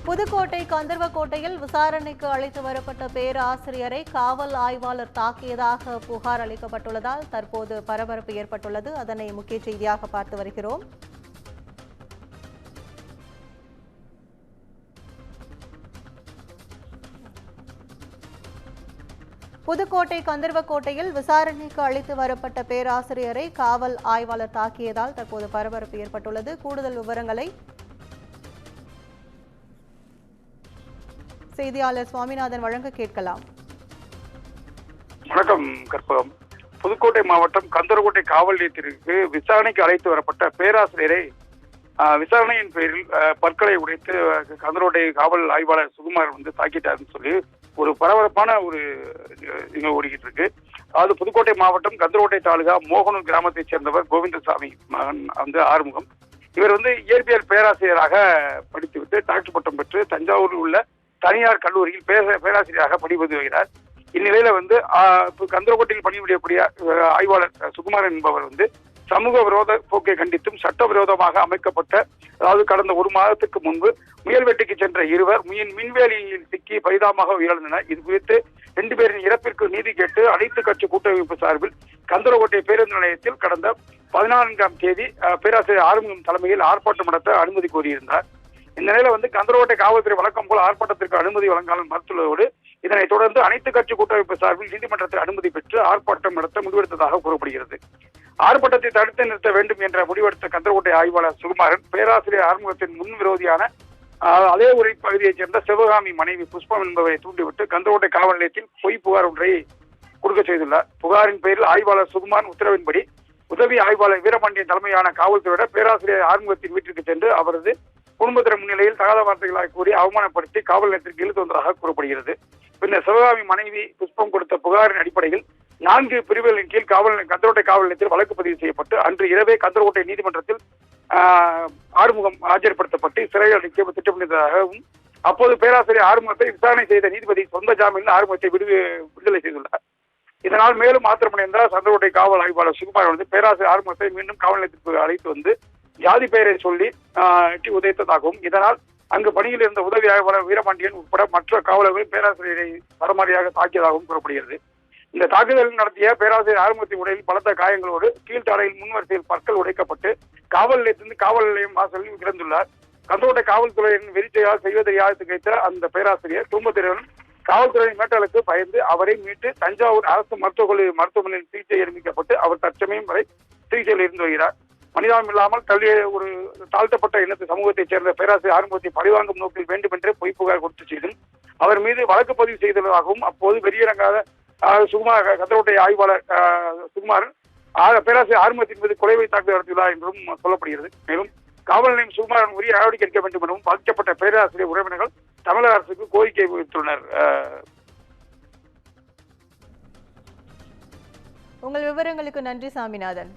புதுக்கோட்டை கந்தர்வக்கோட்டையில் விசாரணைக்கு அழைத்து வரப்பட்ட பேராசிரியரை காவல் ஆய்வாளர் தாக்கியதாக புகார் அளிக்கப்பட்டுள்ளதால் தற்போது பரபரப்பு ஏற்பட்டுள்ளது. அதனை முக்கிய செய்தியாக பார்த்து வருகிறோம். புதுக்கோட்டை கந்தர்வக்கோட்டையில் விசாரணைக்கு அழைத்து வரப்பட்ட பேராசிரியரை காவல் ஆய்வாளர் தாக்கியதால் தற்போது பரபரப்பு ஏற்பட்டுள்ளது. கூடுதல் விவரங்களை செய்தியாளர் சுவாமிநாதன் வழங்க கேட்கலாம். வணக்கம் கற்பகம். புதுக்கோட்டை மாவட்டம் கந்தர்வக்கோட்டை காவல் நிலையத்திற்கு விசாரணைக்கு அழைத்து வரப்பட்ட பேராசிரியரை விசாரணையின் பேரில் பற்களை உடைத்து கந்தர்வக்கோட்டை காவல் ஆய்வாளர் சுகுமார் தாக்கிட்டாருன்னு சொல்லி ஒரு பரபரப்பான ஒரு ஓடிக்கிட்டு இருக்கு. அதாவது புதுக்கோட்டை மாவட்டம் கந்தர்வக்கோட்டை தாலுகா மோகனூர் கிராமத்தைச் சேர்ந்தவர் கோவிந்தசாமி மகன் ஆறுமுகம். இவர் இயற்பியல் பேராசிரியராக படித்துவிட்டு டாக்டர் பட்டம் பெற்று தஞ்சாவூரில் உள்ள தனியார் கல்லூரியில் பேராசிரியராக பணிபுரிந்து வருகிறார். இந்நிலையில கந்தர்வக்கோட்டையில் பணிபுரியக்கூடிய ஆய்வாளர் சுகுமார் என்பவர் சமூக விரோத போக்கை கண்டித்தும் சட்டவிரோதமாக அமைக்கப்பட்ட, அதாவது கடந்த ஒரு மாதத்துக்கு முன்பு முயல் வெட்டிக்கு சென்ற இருவர் மின்வேலியில் சிக்கி பரிதாபமாக உயிரிழந்தனர். இது குறித்து 2 பேரின் இறப்பிற்கு நீதி கேட்டு அனைத்து கட்சி கூட்டமைப்பு சார்பில் கந்தர்வக்கோட்டை பேருந்து நிலையத்தில் கடந்த 14ஆம் தேதி பேராசிரியர் ஆறுமுகம் தலைமையில் ஆர்ப்பாட்டம் நடத்த அனுமதி கோரியிருந்தார். இந்த நிலையில கந்தர்வக்கோட்டை காவல்துறை வழக்கம் போல ஆர்ப்பாட்டத்திற்கு அனுமதி வழங்காமல் மறுத்துள்ளதோடு இதனைத் தொடர்ந்து அனைத்து கட்சி கூட்டமைப்பு சார்பில் நீதிமன்றத்தில் அனுமதி பெற்று ஆர்ப்பாட்டம் நடத்த முடிவெடுத்ததாக கூறப்படுகிறது. ஆர்ப்பாட்டத்தை தடுத்து நிறுத்த வேண்டும் என்ற முடிவெடுத்த கந்தர்வக்கோட்டை ஆய்வாளர் சுகுமாரன் பேராசிரியர் ஆறுமுகத்தின் முன் விரோதியான அதே உரை பகுதியைச் சேர்ந்த சிவகாமி மனைவி புஷ்பம் என்பவரை தூண்டிவிட்டு கந்தர்வக்கோட்டை காவல் நிலையத்தில் பொய் புகார் ஒன்றை கொடுக்க செய்துள்ளார். புகாரின் பேரில் ஆய்வாளர் சுகுமார் உத்தரவின்படி உதவி ஆய்வாளர் வீரபாண்டியன் தலைமையான காவல்துறையினர் பேராசிரியர் ஆறுமுகத்தின் வீட்டிற்கு சென்று அவரது குடும்பத்தினர் முன்னிலையில் தகாத வார்த்தைகளாக கூறி அவமானப்படுத்தி காவல் நிலையத்திற்கு இழுத்து வந்ததாக கூறப்படுகிறது. பின்னர் சிவகாமி மனைவி புஷ்பம் கொடுத்த புகாரின் அடிப்படையில் 4 பிரிவுகளின் கீழ் கந்தர்வக்கோட்டை காவல் நிலையத்தில் வழக்கு பதிவு செய்யப்பட்டு அன்று இரவே கந்தர்வக்கோட்டை நீதிமன்றத்தில் ஆறுமுகம் ஆஜர்படுத்தப்பட்டு சிறையில் அடைக்க திட்டமிட்டதாகவும் அப்போது பேராசிரியர் ஆறுமுகத்தை விசாரணை செய்த நீதிபதி சொந்த ஜாமீனில் ஆறுமுகத்தை விடுதலை செய்துள்ளார். இதனால் மேலும் ஆத்திரமடைந்த கந்தர்வக்கோட்டை காவல் ஆய்வாளர் சுகுமார் பேராசிரியர் ஆறுமுகத்தை மீண்டும் காவல் நிலையத்திற்கு அழைத்து ஜாதி பெயரை சொல்லி எட்டி உதைத்ததாகவும் இதனால் அங்கு பணியில் இருந்த உதவி ஆய்வாளர் வீரபாண்டியன் உட்பட மற்ற காவலர்கள் பேராசிரியரை சரமாரியாக தாக்கியதாகவும் கூறப்படுகிறது. இந்த தாக்குதல் நடத்திய பேராசிரியர் ஆறுமுகத்தின் உடலில் பலத்த காயங்களோடு கீழ்த்தாடையில் முன்வரிசையில் பற்கள் உடைக்கப்பட்டு காவல் நிலையத்திலிருந்து காவல் நிலையம் வாசலில் கிடந்துள்ளார். கந்தர்வக்கோட்டை காவல்துறையின் வெறிச்சையால் செய்வதையாக திகைத்த அந்த பேராசிரியர் குடும்பத்தினரும் காவல்துறையின் மேட்டலுக்கு பயந்து அவரை மீட்டு தஞ்சாவூர் அரசு மருத்துவமனையில் சிகிச்சை அனுமதிக்கப்பட்டு அவர் தற்சமயம் வரை சிகிச்சையில் இருந்து வருகிறார். மனிதம் இல்லாமல் ஒரு தாழ்த்தப்பட்ட இனத்து சமூகத்தைச் சேர்ந்த பேராசிரியர் ஆறுமுகத்தை பழிவாங்கும் நோக்கில் வேண்டுமென்றே பொய் புகார் கொடுத்து செய்தும் அவர் மீது வழக்கு பதிவு செய்துள்ளதாகவும் அப்போது வெளியிறங்காத கந்தர்வக்கோட்டை ஆய்வாளர் சுகுமார் பேராசிரியர் ஆறுமுகத்தின் மீது கொலை தாக்குதல் நடத்தியுள்ளார் என்றும் சொல்லப்படுகிறது. மேலும் காவல் நிலையம் சுகுமாரன் உரிய நடவடிக்கை எடுக்க வேண்டும் எனவும் பாதிக்கப்பட்ட பேராசிரியர் உறவினர்கள் தமிழக அரசுக்கு கோரிக்கை விடுத்துள்ளனர். உங்கள் விவரங்களுக்கு நன்றி சாமிநாதன்.